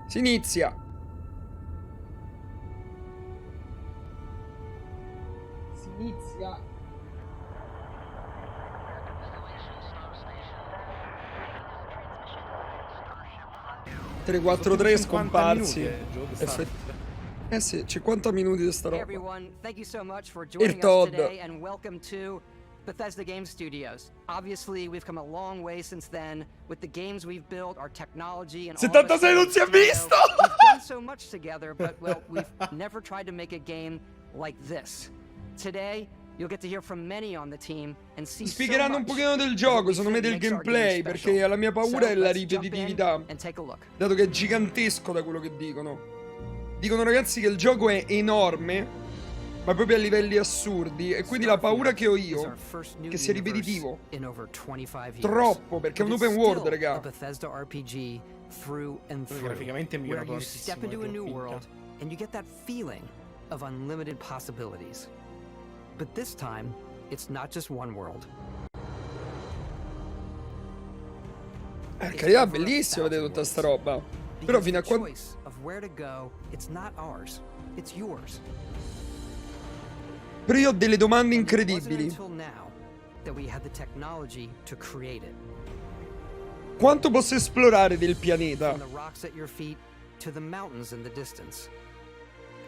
Si inizia. Si inizia. 343 scomparsi. Eh sì, 50 minuti di sta roba. Hey everyone, thank you so much for joining us today and welcome to Bethesda Game Studios. Obviously, we've come a long way since then with the games we've built, our technology, and all of us. 76 non si è visto! We've done so much together, but well, we've never tried to make a game like this. Today, you'll get to hear from many on the team and see spiegheranno un pochino del gioco, secondo me del gameplay, perché la mia paura è la ripetitività, dato che è gigantesco da quello che dicono. Dicono ragazzi che il gioco è enorme, ma proprio a livelli assurdi, e quindi la paura che ho io è che sia ripetitivo. Troppo, perché è un open world, raga. Graficamente è migliorato tantissimo. But this time, it's not just one world. Carità, bellissimo vedere tutta sta roba. Però fino a quando... Però io ho delle domande incredibili. Quanto posso esplorare del pianeta?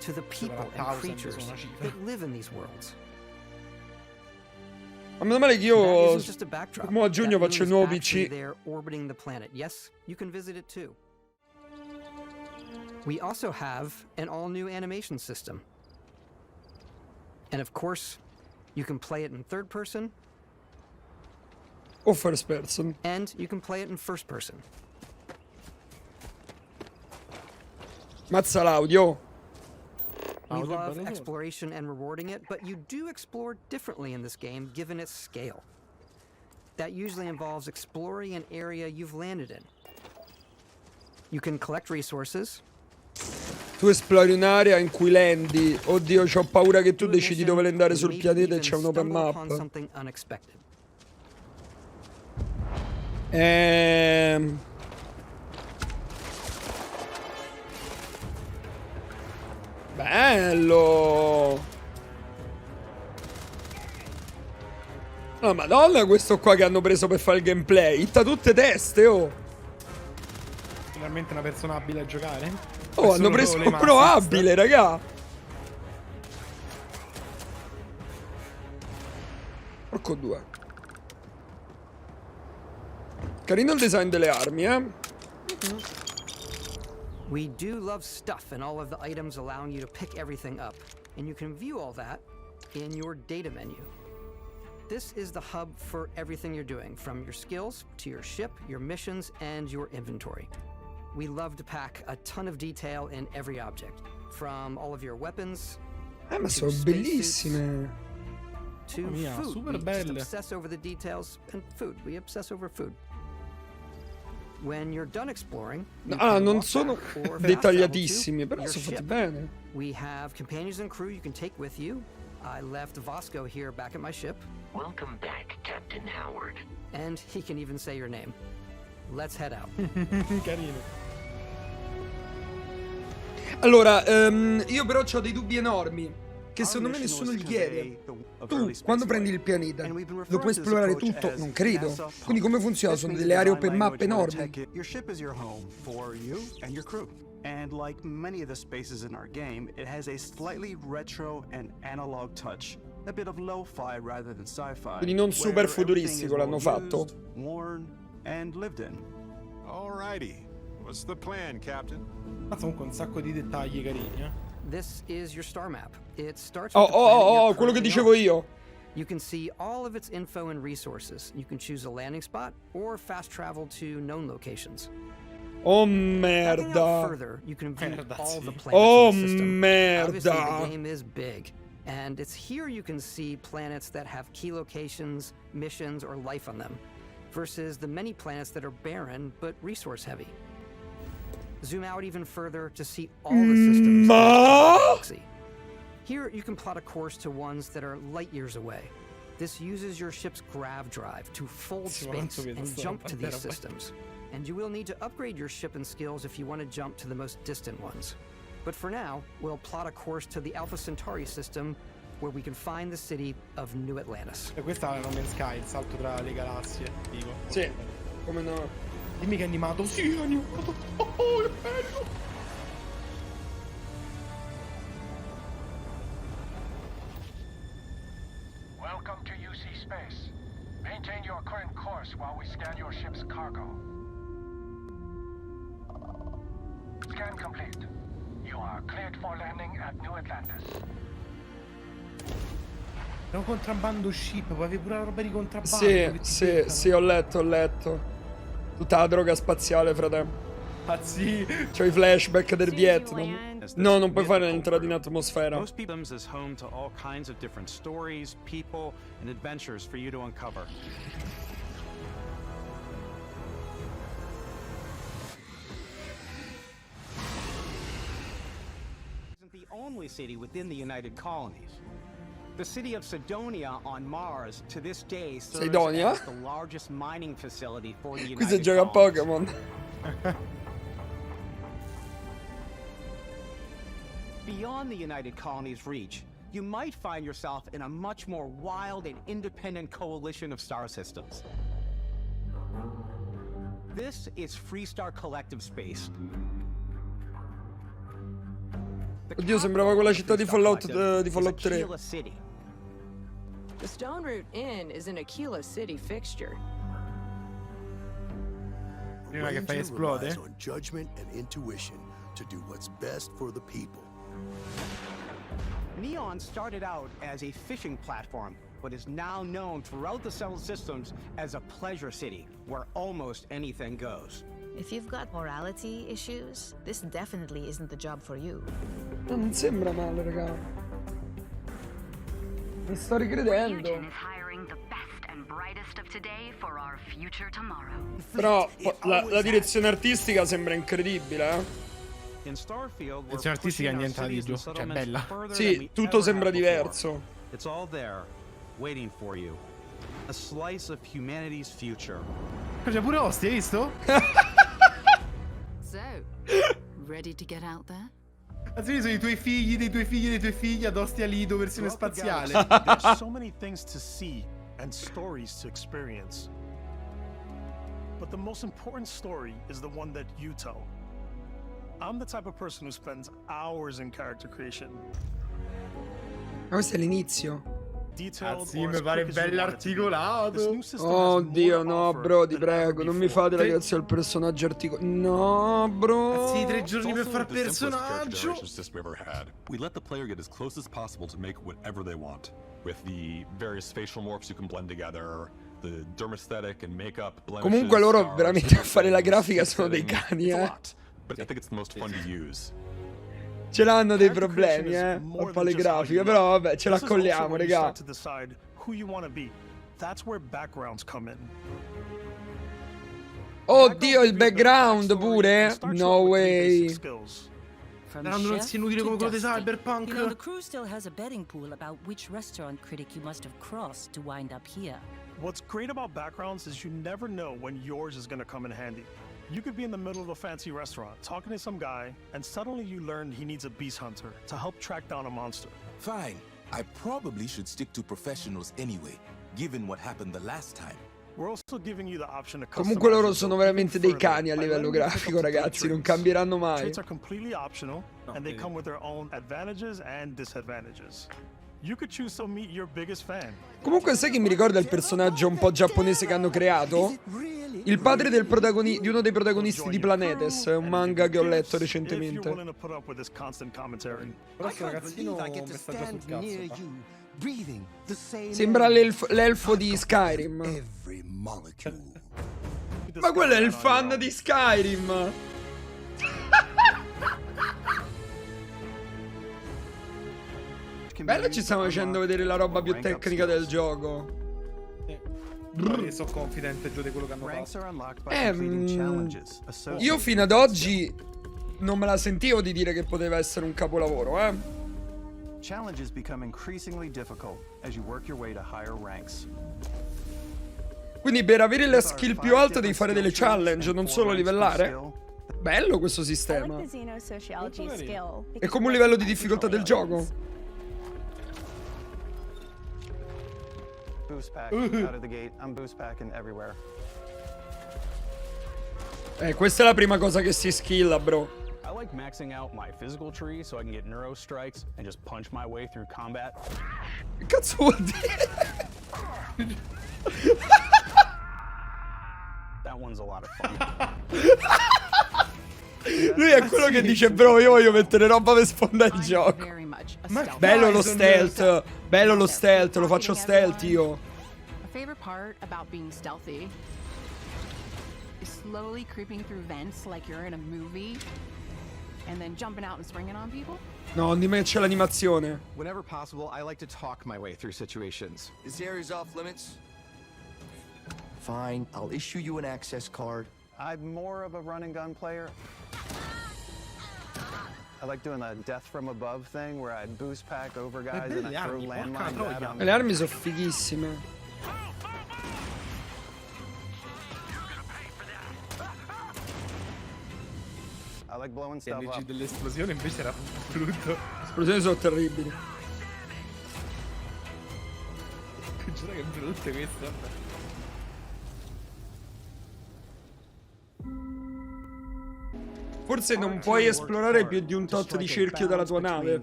To the people and creatures that live in these worlds. Ma meno male che io mo a giugno faccio il nuovo PC. Yes, you can visit it too. We also have an all-new animation system. And of course, you can play it in third person. O first person. And you can play it in first person. Mazza l'audio. We love exploration and rewarding it, but you do explore differently in this game given its scale. That usually involves exploring an area you've landed in. You can collect resources. Tu esplori un'area in cui landi. Oddio, c'ho paura che tu decidi dove andare sul pianeta e c'è un open map. Bello! Oh madonna, questo qua che hanno preso per fare il gameplay. Itta tutte teste, oh! Finalmente una persona abile a giocare? Oh, hanno preso un pro abile, raga! Porco due. Carino il design delle armi, We do love stuff and all of the items allowing you to pick everything up, and you can view all that in your data menu. This is the hub for everything you're doing, from your skills to your ship, your missions, and your inventory. We love to pack a ton of detail in every object, from all of your weapons ma sono bellissime. To food. Super We belle. just obsess over the details, and food. We obsess over food. When you're done exploring, non sono dettagliatissimi, però sono fatti bene. We have companions and crew you can take with you. I left Vasco here back at my ship. Welcome back, Captain Howard. And he can even say your name. Let's head out. Carino. Allora, io però ho dei dubbi enormi, che secondo me nessuno gli chiede. Tu, quando prendi il pianeta, lo puoi esplorare tutto? Non credo. Quindi come funziona? Sono delle aree open map enormi. Your ship is your home for you and your crew. And like many of the spaces in our game, it has a slightly retro and analog touch. A bit of lo-fi rather than sci-fi. Quindi non super futuristico l'hanno fatto. Worn and lived in. Alrighty. What's the plan, Captain? Ma comunque un sacco di dettagli carini, This is your star map. It starts with the planet you're quello che currently dicevo on. io. You can see all of its info and resources. You can choose a landing spot or fast travel to known locations. Oh Backing out merda. further, you can view all the planets Oh in the system. Obviously, merda. the game is big, and it's here you can see planets that have key locations, missions, or life on them, versus the many planets that are barren but resource heavy. Zoom out even further to see all the systems in the galaxy. Here, you can plot a course to ones that are light years away. This uses your ship's grav drive to fold space and jump to these systems. and you will need to upgrade your ship and skills if you want to jump to the most distant ones. But for now, we'll plot a course to the Alpha Centauri system, where we can find the city of New Atlantis. E questa è No Man's Sky, il salto tra le galassie, dico. Sì, come no. Dimmi che è animato. Sì, è animato. Oh, che bello. Welcome to UC Space. Maintain your current course while we scan your ship's cargo. Scan complete. You are cleared for landing at New Atlantis. È un contrabbando ship, puoi avere pure la roba di contrabbando. Sì, ho letto. Tutta la droga spaziale, fratello. Ah sì. C'ho i flashback del Vietnam. No, non puoi fare l'entrata in atmosfera. Most people is home to all kinds of different stories, people, and adventures for you to uncover. Isn't the only city within the United Colonies. The city of Cydonia on Mars to this day serves Cydonia? as the largest mining facility for the Qui si United gioca a Colonies. Pokémon. Beyond the United Colonies' reach, you might find yourself in a much more wild and independent coalition of star systems. This is Freestar Collective Space. Oddio, sembrava quella città di Fallout 3. The Stone Root Inn is an Aquila City fixture. Prima che fai esplode. On judgment and intuition to do what's best for the people. Neon started out as a fishing platform, but is now known throughout the Solar Systems as a pleasure city, where almost anything goes. If you've got morality issues, this definitely isn't the job for you. No, non sembra male, raga. Mi sto ricredendo. Però la direzione artistica sembra incredibile, eh. In Starfield, we're Direzione artistica pushing our niente da cities dirlo, and cioè settlements bella. further Sì, than we tutto ever sembra have before. diverso. It's all there, waiting for you. A slice of humanity's future. C'è pure Osti, hai visto? So, ready to get out there? Anzi, sono i tuoi figli, dei tuoi figli, dei tuoi figli ad Ostia Lido, versione spaziale. There's so many things to see and stories to experience. But the most important story is the one that you tell. I'm the type of person who spends hours in character creation. Ma questo è l'inizio. Cazzi, mi pare bello articolato. Oddio, no, bro, ti prego, non mi fate la grazia del personaggio articolato. No, bro. Cazzi, 3 giorni per far personaggio. We let the player get as close as possible to make whatever they want. With the various facial morphs you can blend together, the dermesthetic and makeup blemishes. Comunque loro veramente a fare la grafica sono dei cani, eh. But I think it's the most fun to use. Ce l'hanno dei problemi, a fare le grafiche, però vabbè, ce l'accolliamo, raga. Oddio, il background pure? No way. Saranno non sia inutile come quello di Cyberpunk. You know, the crew still has a betting pool about which restaurant critic you must have crossed to wind up here. What's great about backgrounds is you never know when yours is going to come in handy. You could be in the middle of a fancy restaurant talking to some guy, and suddenly you learn he needs a beast hunter to help track down a monster. Fine. I probably should stick to professionals anyway, given what happened the last time. We're also giving you the option to Comunque loro sono veramente dei cani a livello grafico, ragazzi, non cambieranno mai. Traits are completely optional, and they come with their own advantages and disadvantages. You could choose to meet your biggest fan. Comunque sai che mi ricorda il personaggio un po' giapponese che hanno creato? Il padre del di uno dei protagonisti di Planetes, è un manga che ho letto recentemente. Però sto ragazzino mi sta già sul cazzo. Sembra l'elfo di Skyrim. Ma quello è il fan di Skyrim. Bello, ci stiamo facendo vedere la roba più tecnica del gioco. Sono confidente giù di quello che hanno fatto. Io fino ad oggi non me la sentivo di dire che poteva essere un capolavoro, eh. Quindi per avere la skill più alta devi fare delle challenge, non solo livellare? Bello questo sistema. È come un livello di difficoltà del gioco. Boost pack out of the gate. I'm boost packing everywhere. Questa è la prima cosa che si skilla, bro. I like maxing out my physical tree so I can get neuro strikes and just punch my way through combat. Che cazzo vuol dire? That one's a lot of fun. Lui è quello che dice, bro, io voglio mettere roba per sfondare il gioco. Bello lo stealth. Bello lo stealth, lo faccio stealth io. My favorite part about being stealthy is slowly creeping through vents like you're in a movie and then jumping out and springing on people. No, di me c'è l'animazione. Whenever possible, I like to talk my way through situations. This area's off limits. Fine, I'll issue you an access card. I'm more of a run and gun player. I like doing the death from above thing where I boost pack over guys and I throw landmines at them. Le armi sono fighissime. I like blowing stuff L'energia up. dell'esplosione invece era brutto. Le esplosioni sono terribili. Giuro che è brutto questo. Forse non puoi esplorare più di un tot di cerchio dalla tua nave.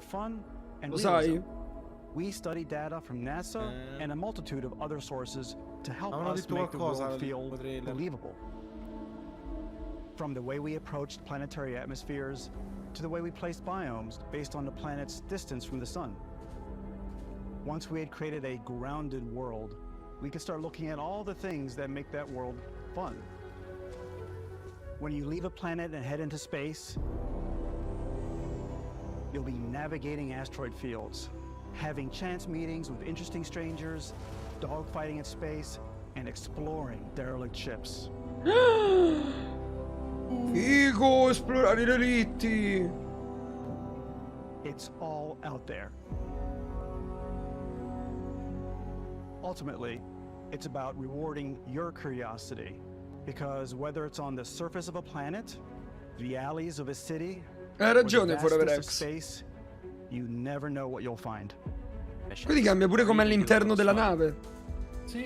Lo sai? We study data from NASA and a multitude of other sources to help Avevano us detto make the qualcosa world feel nel trailer. believable. From the way we approached planetary atmospheres to the way we placed biomes based on the planet's distance from the sun. Once we had created a grounded world, we could start looking at all the things that make that world fun. When you leave a planet and head into space, you'll be navigating asteroid fields, having chance meetings with interesting strangers, dogfighting in space, and exploring derelict ships. Figo, esplorare i relitti. It's all out there. Ultimately, it's about rewarding your curiosity. Because whether it's on the surface of a planet, the alleys of a city, Hai ragione, or the Forever vastness of X. space, you never know what you'll find. Quindi cambia pure come all'interno della nave.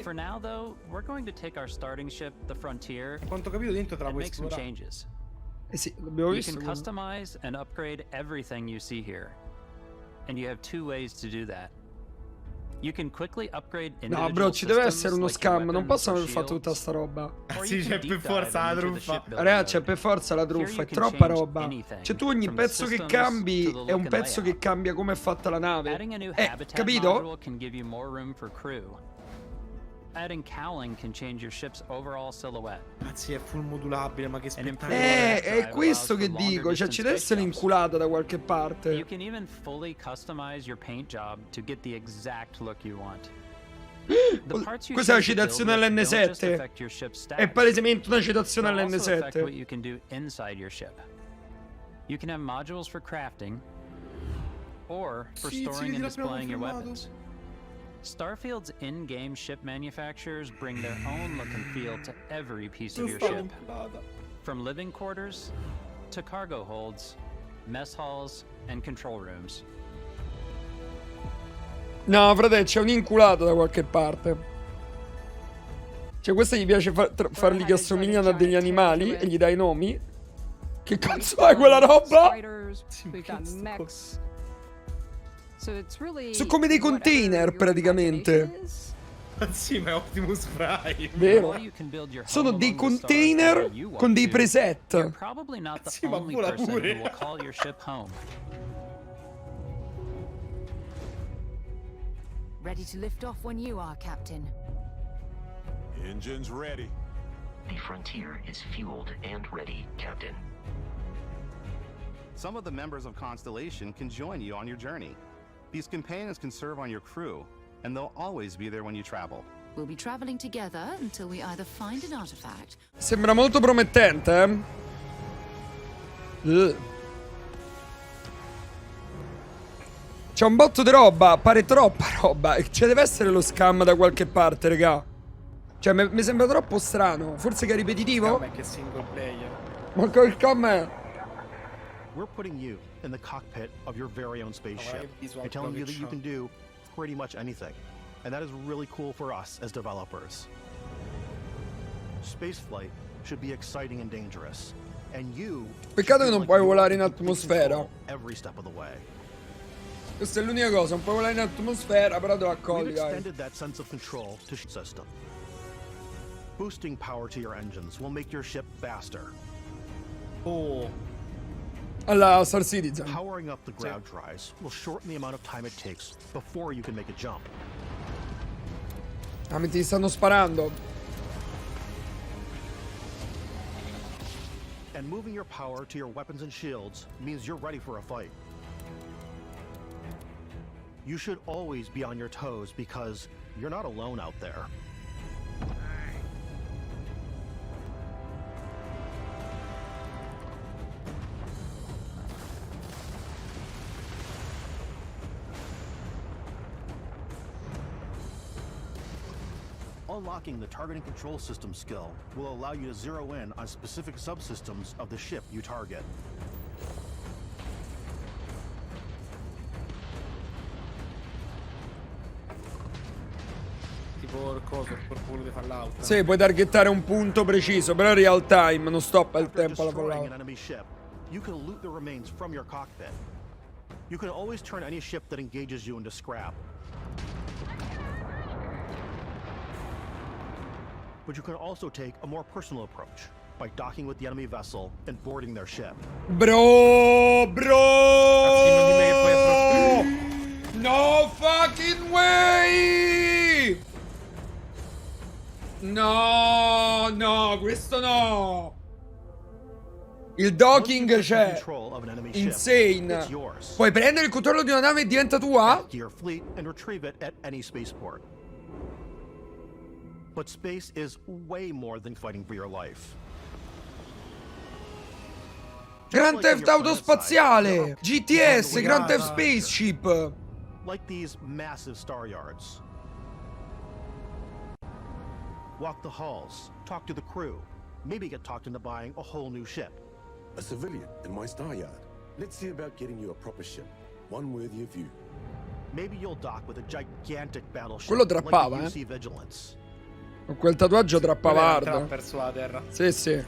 For now, though, we're going to take our starting ship, the Frontier, Quanto ho capito dentro te la and puoi make some esplorare. changes. Sì, l'abbiamo You visto. can customize and upgrade everything you see here, and you have two ways to do that. You can quickly upgrade No, bro, ci deve essere uno like your scam. Non weapons possono or aver fatto shields, tutta sta roba. or Sì, you c'è can per deep forza la dive into the truffa. shipbuilding Raga, mode. c'è per forza la Here truffa. you È can troppa change roba. anything, Cioè, tu ogni from the pezzo che systems cambi to the è look un and pezzo che layout. cambia come è fatta la nave. Adding a new habitat Capito? module can give you more room for crew. Adding cowling can change your ship's overall silhouette. Cazzi, è full modulabile, ma che spettacolo. È questo che dico. Cioè, ci deve essere inculata da qualche You parte. can even fully customize your paint job to get the exact look you want. The parts you Questa è una choose to build citazione with don't just all'N7. affect your ship's È stats. palesemente una citazione They'll also affect what all'N7. you can do inside your ship. You can have modules for crafting or for Sì, storing and vedi, l'abbiamo displaying your confermato. weapons. Starfield's in-game ship manufacturers bring their own look and feel to every piece of your ship. From living quarters to cargo holds, mess halls, and control rooms. No, frate, c'è un'inculata da qualche parte. Cioè, questa gli piace farli che assomigliano a degli animali e gli dai nomi. Che cazzo è quella roba? Spiders, we've got mechs. So it's really Sono come dei container, praticamente. Sì, ma è Optimus Prime. Vero? Sono dei container con dei preset. Probably not the Sì, ma only vola person who pure. will call your ship home. Ready to lift off when you are, Captain. Engines ready. The Frontier is fueled and ready, Captain. Some of the members of Constellation can join you on your journey. These companions can serve on your crew, and they'll always be there when you travel. We'll be traveling together until we either find an artifact. Sembra molto promettente, C'è un botto di roba, pare troppa roba. Ci deve essere lo scam da qualche parte, raga. Cioè, mi sembra troppo strano. Forse che è ripetitivo? È che è single player. Ma quel com'è? We're putting you in the cockpit of your very own spaceship and telling you that you can do pretty much anything. And that is really cool for us as developers. Spaceflight should be exciting and dangerous. And you Peccato che non puoi volare in atmosfera. every step of the way. Questa è l'unica cosa, non puoi volare in atmosfera, però te lo We've accogli, dai. extended that sense of control to system. Boosting power to your engines will make your ship faster. Oh. Alla Star Citizen. Powering up the ground drives will shorten the amount of time it takes before you can make a jump. Ah, mentre ti stanno sparando. And moving your power to your weapons and shields means you're ready for a fight. You should always be on your toes because you're not alone out there. Unlocking the targeting control system skill will allow you to zero in on specific subsystems of the ship you target. Tipo il coso, il porculo di Fallout. Sì, puoi targettare un punto preciso, però real time, non stoppa il tempo alla Destroying an Fallout. enemy ship, you can loot the remains from your cockpit. You can always turn any ship that engages you into scrap. But you can also take a more personal approach by docking with the enemy vessel and boarding their ship. Bro! No fucking way! No, questo no! Il docking c'è. Insane. Puoi prendere il controllo di una nave e diventa tua? Your fleet and retrieve it at any spaceport. But space is way more than fighting for your life. Grand Theft Auto spaziale! GTS, Grand Theft Spaceship! Like these massive star yards. Walk the halls, talk to the crew, maybe get talked into buying a whole new ship. A civilian in my star yard. Let's see about getting you a proper ship, one worthy of you. Maybe you'll dock with a gigantic battleship Quello drappava, like the UC Vigilance. Con quel tatuaggio trappavardo. Trapper sulla terra. Sì, sì.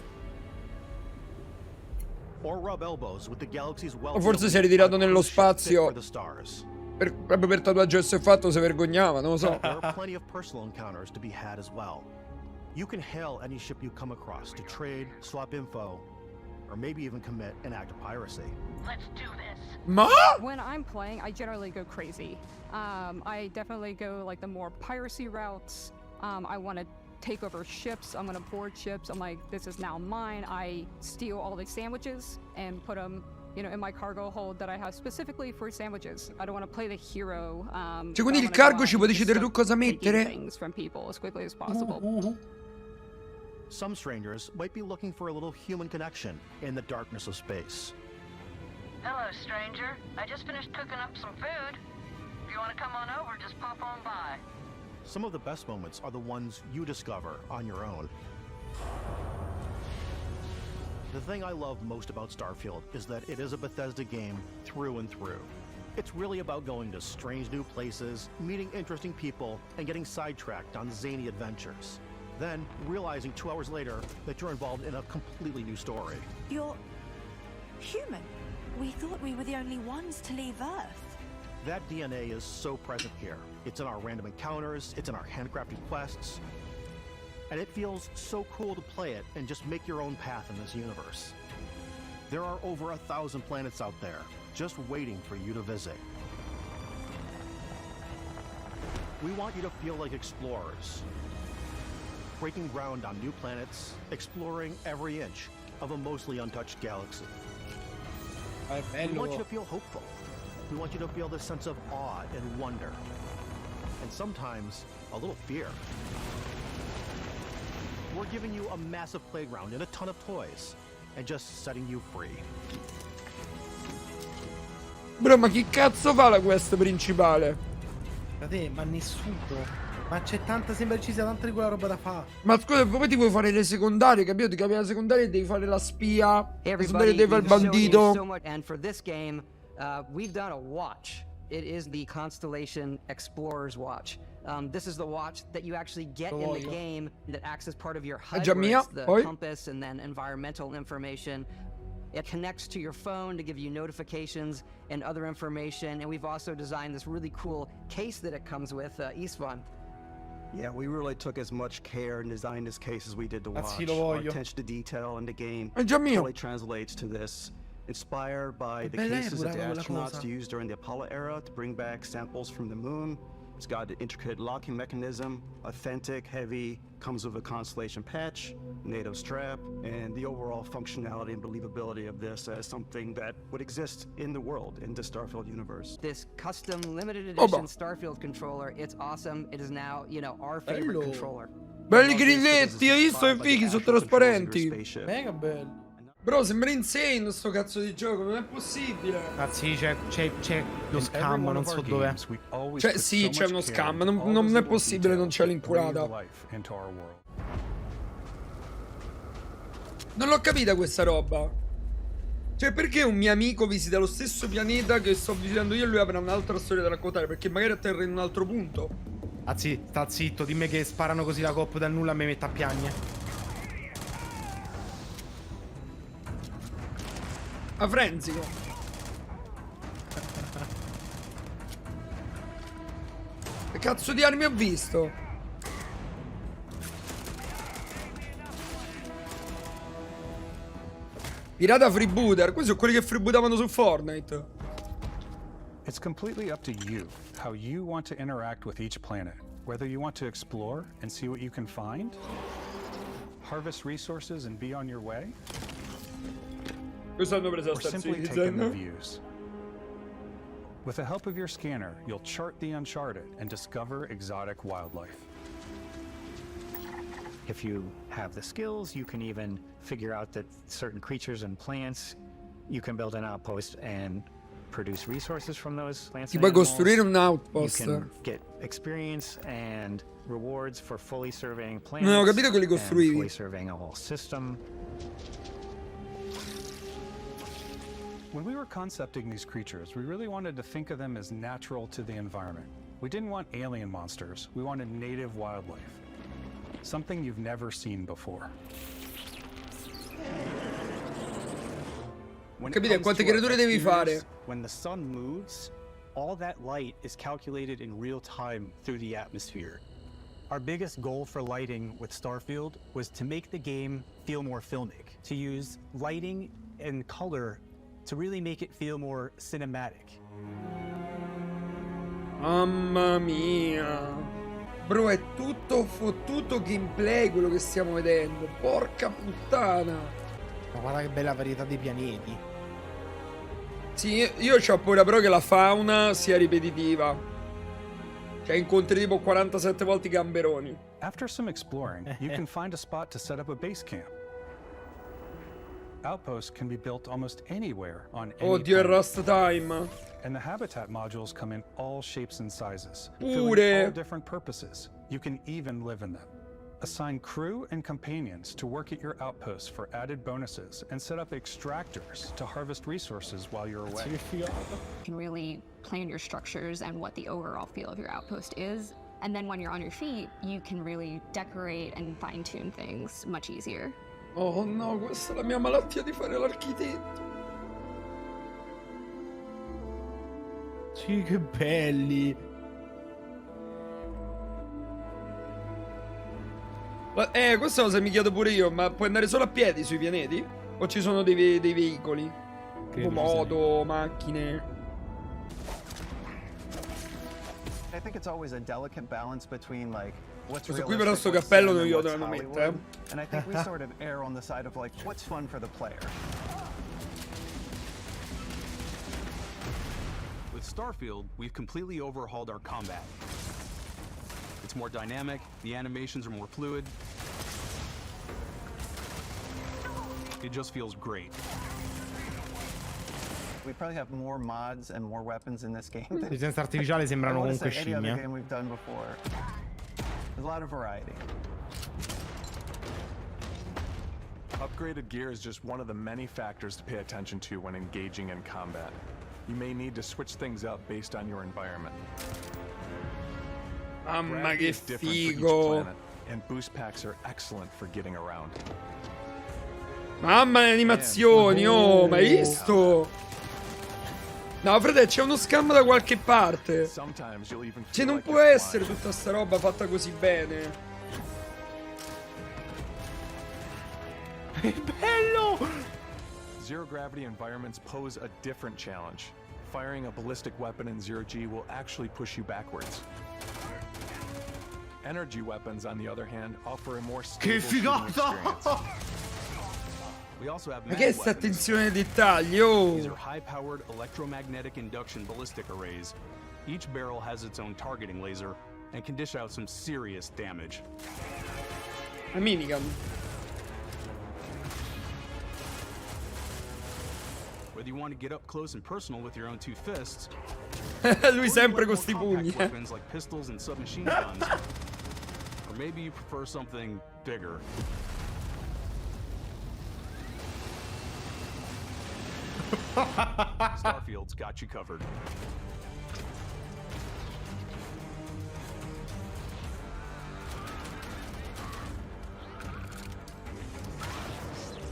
Or rub elbows with the galaxy's O forse si è ritirato nello spazio. Proprio per tatuaggio che si è fatto si vergognava, non lo so. There are plenty of personal encounters to be had as well. You can hail any ship you come across to trade, swap info, or maybe even commit an act of piracy. Let's do this. Ma? When I'm playing, I generally go crazy. I definitely go like the more piracy routes. I want to take over ships. I'm going to board ships. I'm like, this is now mine. I steal all the sandwiches and put them, you know, in my cargo hold that I have specifically for sandwiches. I don't want to play the hero. Cioè, quindi il cargo ci puoi decidere tu cosa mettere? Things from people as quickly as possible. Some strangers might be looking for a little human connection in the darkness of space. Hello, stranger. I just finished cooking up some food. If you want to come on over, just pop on by. Some of the best moments are the ones you discover on your own. The thing I love most about Starfield is that it is a Bethesda game through and through. It's really about going to strange new places, meeting interesting people, and getting sidetracked on zany adventures. Then, realizing 2 hours later that you're involved in a completely new story. You're human. We thought we were the only ones to leave Earth. That DNA is so present here. It's in our random encounters, it's in our handcrafted quests, and it feels so cool to play it and just make your own path in this universe. There are over 1,000 planets out there, just waiting for you to visit. We want you to feel like explorers, breaking ground on new planets, exploring every inch of a mostly untouched galaxy. We want you to feel hopeful. We want you to feel this sense of awe and wonder, and sometimes a little fear. We're giving you a massive playground and a ton of toys, and just setting you free. Bro, ma chi cazzo fa la quest principale? Ma nessuno. Ma c'è tanta, sembra ci sia tanta di quella roba da fare. Ma scusa, poi ti vuoi fare le secondarie, capito? Ti capi la secondaria e devi fare la spia. Hey La secondaria devi fare il everybody, we've shown you bandito. so much, and for this game, we've done a watch. It is the Constellation Explorer's Watch. This is the watch that you actually get in the game that acts as part of your HUD, già where mia, it's the poi? compass and then environmental information. It connects to your phone to give you notifications and other information, and we've also designed this really cool case that it comes with, Istvan. Yeah, we really took as much care and designed this case as we did the watch. sì, lo Our voglio. attention to detail in the game È già mio. totally translates to this. Inspired by the bella cases that the quella astronauts cosa. used during the Apollo era to bring back samples from the moon. It's got an intricate locking mechanism, authentic, heavy, comes with a Constellation patch, NATO strap, and the overall functionality and believability of this as something that would exist in the world, in the Starfield universe. This custom limited Oh, edition boh. Starfield controller, it's awesome. It is now, you know, our favorite Bello. controller. Belli grilletti, hai visto? Che fighi, sono trasparenti. Mega bello. Bro, sembra insane sto cazzo di gioco, non è possibile. Ragazzi, c'è lo scam, non so dov'è. Cioè, sì, c'è uno scam, non è possibile, non c'è l'inculata. Non l'ho capita questa roba. Cioè, perché un mio amico visita lo stesso pianeta che sto visitando io e lui avrà un'altra storia da raccontare? Perché magari atterra in un altro punto. Ragazzi, sta zitto, dimmi che sparano così la coppa dal nulla e mi mette a piagne. A frenzico. Che cazzo di armi ho visto? Pirata freebooter. Questi sono quelli che freebootavano su Fortnite. It's completely up to you how you want to interact with each planet. Whether you want to explore and see what you can find, harvest resources and be on your way, Questo hanno preso a or Star simply take in the Citizen. views. With the help of your scanner, you'll chart the uncharted and discover exotic wildlife. If you have the skills, you can even figure out that certain creatures and plants, you can build an outpost and produce resources from those plants. Ti and puoi animals. costruire un outpost. You can get experience and rewards for fully surveying plants. Non ho capito che li and costruivi. fully surveying a whole system. When we were concepting these creatures, we really wanted to think of them as natural to the environment. We didn't want alien monsters, we wanted native wildlife. Something you've never seen before. When it Capite comes quante to our creature devi exteriors, fare? When the sun moves, all that light is calculated in real time through the atmosphere. Our biggest goal for lighting with Starfield was to make the game feel more filmic, to use lighting and color to really make it feel more cinematic. Mamma mia. Bro, è tutto fottuto gameplay quello che stiamo vedendo. Porca puttana. Ma guarda che bella varietà di pianeti. Sì, io c'ho paura però che la fauna sia ripetitiva. Cioè incontri tipo 47 volte i gamberoni. After some exploring, you can find a spot to set up a base camp. Outposts can be built almost anywhere on any Oddio, è planet. Rust Time. And the habitat modules come in all shapes and sizes, Pure. filling all different purposes. You can even live in them. Assign crew and companions to work at your outposts for added bonuses, and set up extractors to harvest resources while you're away. You can really plan your structures and what the overall feel of your outpost is. And then when you're on your feet, you can really decorate and fine-tune things much easier. Oh no, questa è la mia malattia di fare l'architetto. Sì, che belli. Questa cosa mi chiedo pure io, ma puoi andare solo a piedi sui pianeti? O ci sono dei veicoli? Tipo moto, macchine? I think it's always a delicate balance between like what's Questo qui però sto realistic, what's cappello cinema, non glielo what's devono Hollywood. mettere. And I think we sort of err on the side of like what's fun for the player. With Starfield, we've completely overhauled our combat. It's more dynamic, the animations are more fluid. It just feels great. We probably have more mods and more weapons in this game. L'intelligenza artificiale sembrano comunque any other scimmie. game we've done before. There's a lot of variety. Upgraded gear is just one of the many factors to pay attention to when engaging in combat. You may need to switch things up based on your environment. Mamma Gravity che is different for each figo. planet, and boost packs are excellent for getting around. Mamma le animazioni, oh, ma hai visto? No, frate, c'è uno scam da qualche parte. Cioè, non può essere tutta sta roba fatta così bene. È bello! Zero gravity environments pose a different challenge. Firing a ballistic weapon in zero G will actually push you backwards. Energy weapons, on the other hand, offer a more stable shooting experience. We also have Ma che è sta attenzione ai dettagli, These oh? are high-powered electromagnetic induction ballistic arrays. Each barrel has its own targeting laser and can dish out some serious damage. La minigun. Whether you want to get up close and personal with your own two fists, Lui sempre con sti pugni. weapons like pistols and submachine guns, or maybe you prefer something bigger. Starfield's got you covered.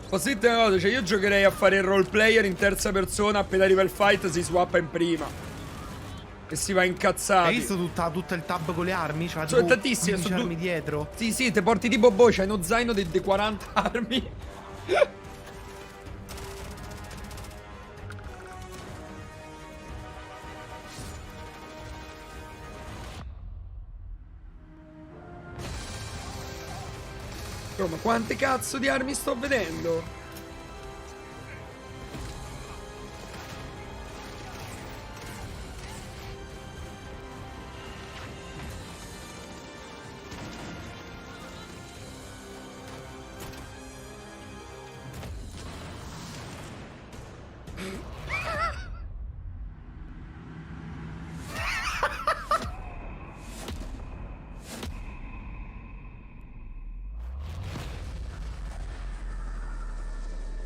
Posso dirti una cosa, cioè io giocherei a fare il roleplayer in terza persona, appena arriva il fight si swappa in prima. E si va incazzati. Hai visto tutto il tab con le armi? Cioè, Sono tipo tantissime, 15 sono armi dietro. Sì, sì, te porti tipo boh, c'hai uno zaino di 40 armi. Oh, ma quante cazzo di armi sto vedendo?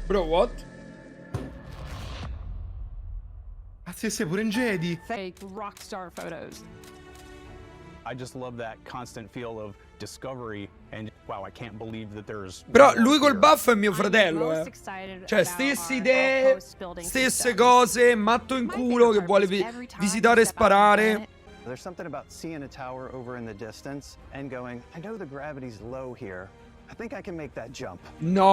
Bro, what? Ah, sì, pure in Jedi. Fake rockstar photos. I just love that constant feel of discovery and wow, I can't believe that there's Però lui col buff è mio fratello, Cioè, stesse idee, stesse cose, matto in culo che vuole visitare e sparare. There's something about seeing a tower over in the distance and going, I know the gravity's low here. I think I can make that jump. No.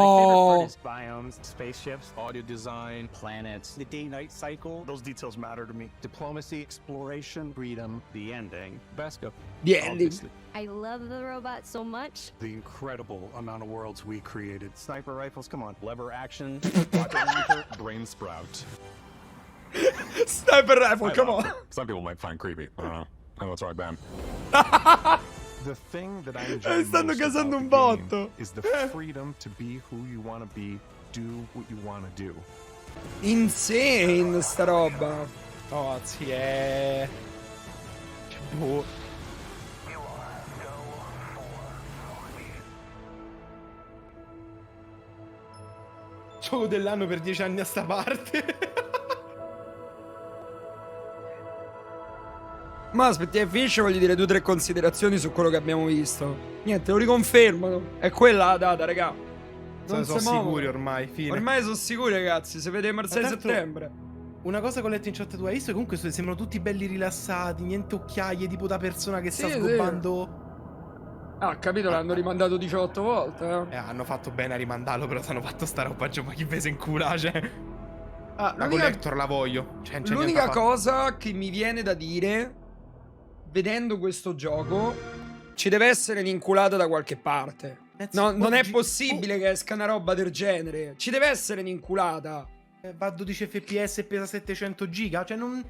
My favorite part is biomes, spaceships, audio design, planets, the day-night cycle. Those details matter to me. Diplomacy, exploration, freedom, the ending. PAZZESCO. The ending. Obviously. I love the robot so much. The incredible amount of worlds we created. Sniper rifles, come on. Lever action, rocket launcher, brain sprout. Sniper rifle, come on. Some people might find creepy. I don't know. I know it's right, Ben. The thing that I enjoy Stanno most casando un about the game botto. is the freedom to be who you want to be, do what you want to do. Insane sta roba. Oh, sì, è... Boh. Gioco dell'anno per 10 anni a sta parte. Ma aspetta, finisce, voglio dire 2 o 3 considerazioni su quello che abbiamo visto. Niente, lo riconfermano. È quella la data, raga. Sono sicuri ormai, fine. Ormai sono sicuri, ragazzi. Se vediamo il 6 settembre. Una cosa che ho letto in chat tu hai visto, comunque sembrano tutti belli rilassati, niente occhiaie, tipo da persona che sta sgobbando. Ah, capito, l'hanno rimandato 18 volte, hanno fatto bene a rimandarlo, però ti hanno fatto sta roba già ma chi pesa in culo, cioè. La collector la voglio. Cioè, non c'è l'unica niente da cosa che mi viene da dire, vedendo questo gioco, ci deve essere un'inculata da qualche parte. No, non è possibile che esca una roba del genere. Ci deve essere un'inculata. Va a 12 fps e pesa 700 giga. Cioè non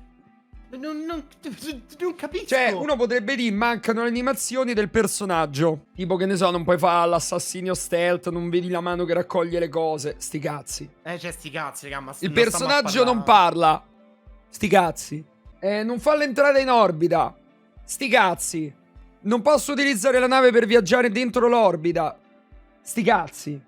capisco. Cioè, uno potrebbe dire mancano le animazioni del personaggio. Tipo, che ne so, non puoi fare l'assassinio stealth, non vedi la mano che raccoglie le cose. Sti cazzi. Cioè, sti cazzi, raga, ma il personaggio non parla. Sti cazzi. Non farlo entrare in orbita. Sti cazzi. Non posso utilizzare la nave per viaggiare dentro l'orbita. Sti cazzi.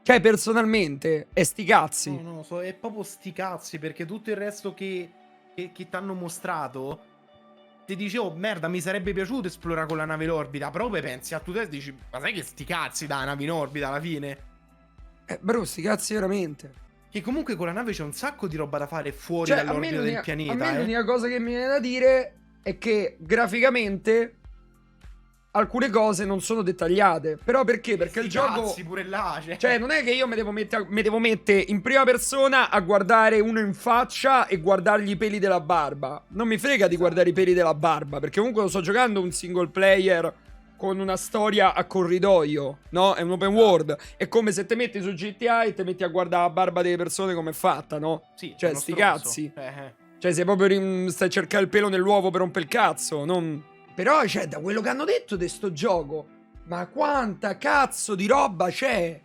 Cioè, personalmente, è sti cazzi. No, è proprio sti cazzi, perché tutto il resto che ti hanno mostrato ti dice, oh merda, mi sarebbe piaciuto esplorare con la nave in orbita, però poi pensi a tu te e dici, ma sai che sti cazzi da nave in orbita alla fine? Bro, sti cazzi veramente. Che comunque con la nave c'è un sacco di roba da fare fuori Cioè, dall'orbita del pianeta. A me l'unica cosa che mi viene da dire è che graficamente alcune cose non sono dettagliate. Però perché? Perché il gioco... Cazzi, pure là, Cioè, non è che io mi devo mettere in prima persona a guardare uno in faccia e guardargli i peli della barba. Non mi frega di guardare i peli della barba, perché comunque lo sto giocando un single player con una storia a corridoio, no? È un open world. È come se te metti su GTA e te metti a guardare la barba delle persone come è fatta, no? Sì, cioè, sti cazzi. Cioè, sei proprio stai a cercare il pelo nell'uovo per rompere il cazzo, non... Però, cioè, da quello che hanno detto di sto gioco, ma quanta cazzo di roba c'è?